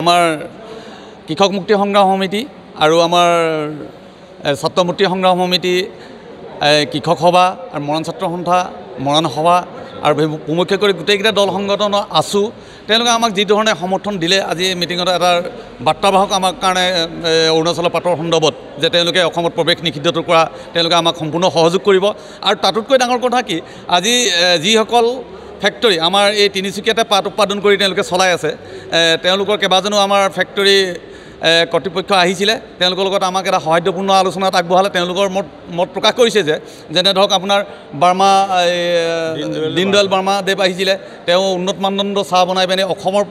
আমাৰ কৃষক মুক্তি সংগ্ৰাম সমিতি আৰু আমাৰ ছাত্ৰ মুক্তি সংগ্ৰাম সমিতি কৃষক সভা আৰু মৰাণ ছাত্ৰ সন্থা মৰাণ সভা আৰু প্ৰমুখ্য কৰি গোটেইকেইটা দল সংগঠন আছোঁ তেওঁলোকে আমাক যি ধৰণে সমৰ্থন দিলে আজি মিটিঙত এটা বাৰ্তাবাহক আমাৰ কাৰণে অৰুণাচলৰ পাতৰ সন্দৰ্ভত যে তেওঁলোকে অসমত প্ৰৱেশ নিষিদ্ধটো কৰা তেওঁলোকে আমাক সম্পূৰ্ণ সহযোগ কৰিব আৰু তাতোতকৈ ডাঙৰ কথা কি আজি যিসকল ফেক্টৰী আমাৰ এই তিনিচুকীয়াতে পাত উৎপাদন কৰি তেওঁলোকে চলাই আছে তেওঁলোকৰ কেইবাজনো আমাৰ ফেক্টৰী কৰ্তৃপক্ষ আহিছিলে তেওঁলোকৰ লগত আমাক এটা সহায়পূৰ্ণ আলোচনাত আগবঢ়ালে তেওঁলোকৰ মত প্ৰকাশ কৰিছে যে যেনে ধৰক আপোনাৰ বাৰ্মা দীনদয়াল বাৰ্মা দেৱ আহিছিলে তেওঁ উন্নত মানদণ্ড চাহ বনাই পিনে অসমৰ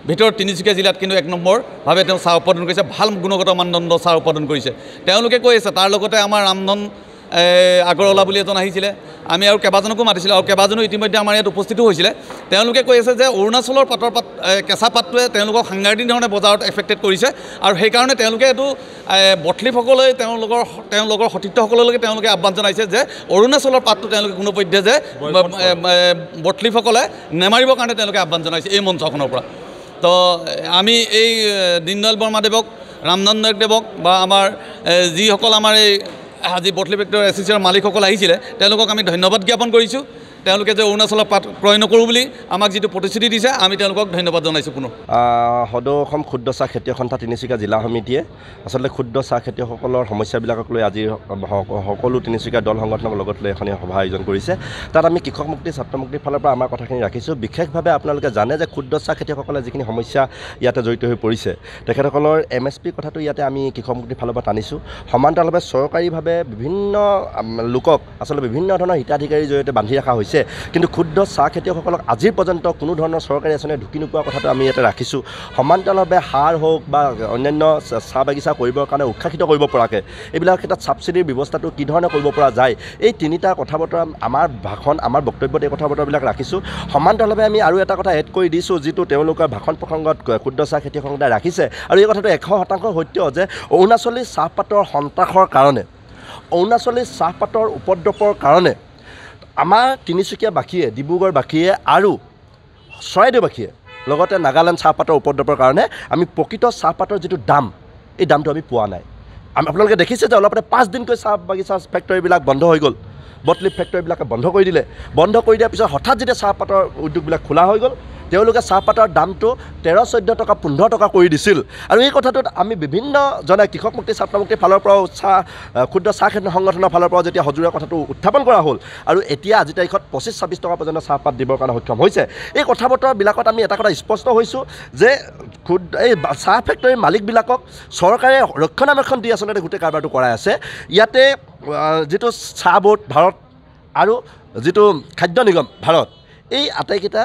ভিতৰত তিনিচুকীয়া জিলাত কিন্তু 1 নম্বৰভাৱে তেওঁ চাহ উৎপাদন কৰিছে ভাল গুণগত মানদণ্ড চাহ উৎপাদন কৰিছে তেওঁলোকে কৈ আছে তাৰ লগতে আমাৰ ৰামধন আগৰৱালা বুলি এজন আহিছিলে আমি আৰু কেইবাজনকো মাতিছিলোঁ আৰু কেইবাজনো ইতিমধ্যে আমাৰ ইয়াত উপস্থিতো হৈছিলে তেওঁলোকে কৈ আছে যে অৰুণাচলৰ পাতৰ কেঁচা পাতটোৱে তেওঁলোকক সাংঘাতিক ধৰণে বজাৰত এফেক্টেড কৰিছে আৰু সেইকাৰণে তেওঁলোকে এইটো বটলিফসকলে তেওঁলোকৰ সতীৰ্থসকললৈকে তেওঁলোকে আহ্বান জনাইছে যে অৰুণাচলৰ পাতটো তেওঁলোকে কোনোপধ্যে যে বটলিফসকলে নেমাৰিবৰ কাৰণে তেওঁলোকে আহ্বান জনাইছে এই মঞ্চখনৰ পৰা তো আমি এই দীনদয়াল বৰ্মাদেৱক ৰামধন দেৱক বা আমাৰ যিসকল আমাৰ এই আজি বটলি ফেক্টৰী এছ'চিয়েশ্যনৰ মালিকসকল আহিছিলে তেওঁলোকক আমি ধন্যবাদ জ্ঞাপন কৰিছোঁ তেওঁলোকে যে অৰুণাচলৰ পাত ক্ৰয় নকৰোঁ বুলি আমাক যিটো প্ৰতিশ্ৰুতি দিছে আমি তেওঁলোকক ধন্যবাদ জনাইছোঁ পুনৰ সদৌ অসম ক্ষুদ্ৰ চাহ খেতিয়ক সন্থা তিনিচুকীয়া জিলা সমিতিয়ে আচলতে ক্ষুদ্ৰ চাহ খেতিয়কসকলৰ সমস্যাবিলাকক লৈ আজি সকলো তিনিচুকীয়া দল সংগঠনক লগত লৈ এখন সভা আয়োজন কৰিছে তাত আমি কৃষক মুক্তি ছাত্ৰ মুক্তিৰ ফালৰ পৰা আমাৰ কথাখিনি ৰাখিছোঁ বিশেষভাৱে আপোনালোকে জানে যে ক্ষুদ্ৰ চাহ খেতিয়কসকলে যিখিনি সমস্যা ইয়াতে জড়িত হৈ পৰিছে তেখেতসকলৰ MSP কথাটো ইয়াতে আমি কৃষক মুক্তিৰ ফালৰ পৰা টানিছোঁ সমান্তৰালভাৱে চৰকাৰীভাৱে বিভিন্ন লোকক আচলতে বিভিন্ন ধৰণৰ হিতাধিকাৰীৰ জৰিয়তে বান্ধি ৰখা হৈছে কিন্তু ক্ষুদ্ৰ চাহ খেতিয়কসকলক আজিৰ পৰ্যন্ত কোনো ধৰণৰ চৰকাৰী আঁচনিয়ে ঢুকি নোপোৱা কথাটো আমি ইয়াতে ৰাখিছোঁ সমান্তৰালভাৱে সাৰ হওক বা অন্যান্য চাহ বাগিচা কৰিবৰ কাৰণে উৎসাহিত কৰিব পৰাকৈ এইবিলাক ক্ষেত্ৰত ছাবচিডিৰ ব্যৱস্থাটো কি ধৰণে কৰিব পৰা যায় এই তিনিটা কথা বতৰা আমাৰ বক্তব্যত এই কথা বতৰাবিলাক ৰাখিছোঁ সমান্তৰালভাৱে আমি আৰু এটা কথা এড কৰি দিছোঁ যিটো তেওঁলোকৰ ভাষণ প্ৰসংগত ক্ষুদ্ৰ চাহ খেতিয়কসকলে ৰাখিছে আৰু এই কথাটো 100% সত্য যে অৰুণাচলী চাহপাতৰ সন্ত্ৰাসৰ কাৰণে অৰুণাচলী চাহপাতৰ উপদ্ৰৱৰ কাৰণে আমাৰ তিনিচুকীয়াবাসীয়ে ডিব্ৰুগড়বাসীয়ে আৰু চৰাইদেউবাসীয়ে লগতে নাগালেণ্ড চাহপাতৰ উপদ্ৰৱৰ কাৰণে আমি প্ৰকৃত চাহপাতৰ যিটো দাম এই দামটো আমি পোৱা নাই আপোনালোকে দেখিছে যে অলপতে 5 দিনকৈ চাহ বাগিচা ফেক্টৰীবিলাক বন্ধ হৈ গ'ল বটলিপ ফেক্টৰীবিলাকে বন্ধ কৰি দিলে বন্ধ কৰি দিয়াৰ পিছত হঠাৎ যেতিয়া চাহপাতৰ উদ্যোগবিলাক খোলা হৈ গ'ল তেওঁলোকে চাহপাতৰ দামটো 13-14 টকা 15 টকা কৰি দিছিল আৰু এই কথাটোত আমি বিভিন্নজনে কৃষক মুক্তি ছাত্ৰ মুক্তিৰ ফালৰ পৰাও ক্ষুদ্ৰ চাহ খেতি সংগঠনৰ ফালৰ পৰাও যেতিয়া সজোৰা কথাটো উত্থাপন কৰা হ'ল আৰু এতিয়া আজি তাৰিখত 25-26 টকা পৰ্যন্ত চাহপাত দিবৰ কাৰণে সক্ষম হৈছে এই কথা বতৰাবিলাকত আমি এটা কথা স্পষ্ট হৈছোঁ যে এই চাহ ফেক্টৰীৰ মালিকবিলাকক চৰকাৰে ৰক্ষণাবেক্ষণ দি আচলতে গোটেই কাৰবাৰটো কৰাই আছে ইয়াতে যিটো চাহ বোৰ্ড ভাৰত আৰু যিটো খাদ্য নিগম ভাৰত এই আটাইকেইটা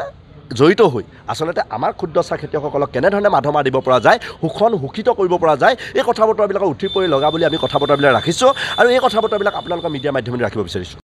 জড়িত হৈ আচলতে আমাৰ ক্ষুদ্ৰ চাহ খেতিয়কসকলক কেনেধৰণে মাধমা দিব পৰা যায় শোষিত কৰিব পৰা যায় এই কথা বতৰাবিলাকক উঠি পৰি লগা বুলি আমি কথা বতৰাবিলাক ৰাখিছোঁ আৰু এই কথা বতৰাবিলাক আপোনালোকৰ মিডিয়াৰ মাধ্যমেৰে ৰাখিব বিচাৰিছোঁ